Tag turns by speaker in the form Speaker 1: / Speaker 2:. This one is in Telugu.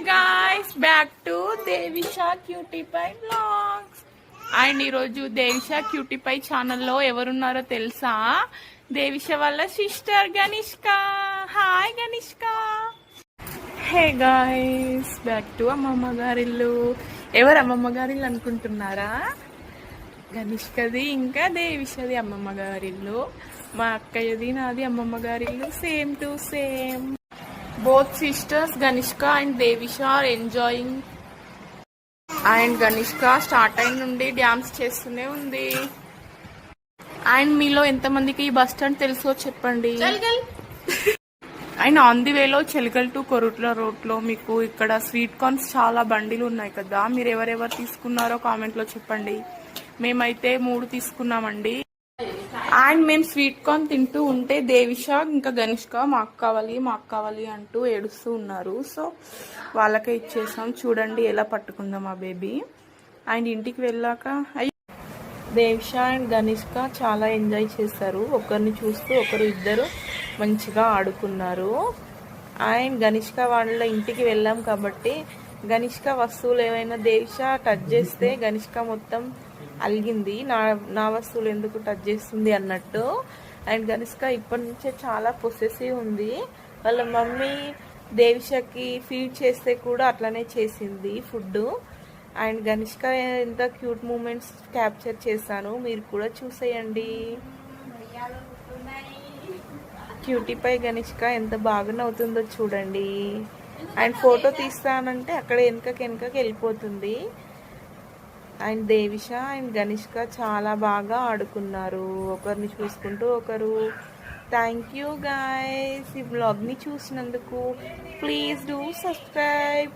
Speaker 1: Guys back to Devisha cutie pie vlogs. And ఈరోజు దేవిషా క్యూటీ పై ఛానల్లో ఎవరున్నారో తెలుసా? దేవిష వాళ్ళ sister Ganishka. Hi Ganishka. Hey guys back to అమ్మమ్మ గారిల్లు. ఎవరు అమ్మమ్మ గారిల్లు అనుకుంటున్నారా? గనిష్కది ఇంకా దేవిషది అమ్మమ్మ గారిల్లు. మా అక్కయ్యది నాది అమ్మమ్మ గారిల్లు. Same to same. Both sisters Ganishka and Devisha are enjoying. And Ganishka start అయిన నుండి డ్యాన్స్ చేస్తూనే ఉంది. అండ్ మీలో ఎంతమందికి ఈ బస్ స్టాండ్ తెలుసో చెప్పండి. అండ్ ఆన్ ది వేలో చెలికల్ టు కొరుట్ల రోడ్ లో మీకు ఇక్కడ స్వీట్ కార్న్స్ చాలా బండిలు ఉన్నాయి కదా, మీరు ఎవరెవరు తీసుకున్నారో కామెంట్ లో చెప్పండి. మేమైతే 3 తీసుకున్నామండి. అండ్ మేము స్వీట్ కార్న్ తింటూ ఉంటే దేవిష ఇంకా గనిష్క మాకు కావాలి అంటూ ఏడుస్తూ ఉన్నారు. సో వాళ్ళకే ఇచ్చేసాం. చూడండి ఎలా పట్టుకుందాం మా బేబీ. అండ్ ఇంటికి వెళ్ళాక దేవిష అండ్ గనిష్క చాలా ఎంజాయ్ చేశారు. ఒకరిని చూస్తూ ఒకరు ఇద్దరు మంచిగా ఆడుకున్నారు. అండ్ గనిష్క వాళ్ళ ఇంటికి వెళ్ళాం కాబట్టి గనిష్క వస్తువులు ఏమైనా దేవిష టచ్ చేస్తే గనిష్క మొత్తం అలిగింది. నా వస్తువులు ఎందుకు టచ్ చేస్తుంది అన్నట్టు. అండ్ గనిష్క ఇప్పటి నుంచే చాలా పొసెసివ్ ఉంది. వాళ్ళ మమ్మీ దేవిషకి ఫీడ్ చేస్తే కూడా అట్లనే చేసింది ఫుడ్. అండ్ గనిష్క ఎంత క్యూట్ మూమెంట్స్ క్యాప్చర్ చేశాను, మీరు కూడా చూసేయండి. క్యూటీపై గనిష్క ఎంత బాగా నవ్వుతుందో చూడండి. అండ్ ఫోటో తీస్తానంటే అక్కడ వెనకకి వెళ్ళిపోతుంది. అండ్ దేవిష అండ్ గనిష్క చాలా బాగా ఆడుకున్నారు, ఒకరిని చూసుకుంటూ ఒకరు. థ్యాంక్ యూ గైస్ ఈ బ్లాగ్ని చూసినందుకు. Please do subscribe.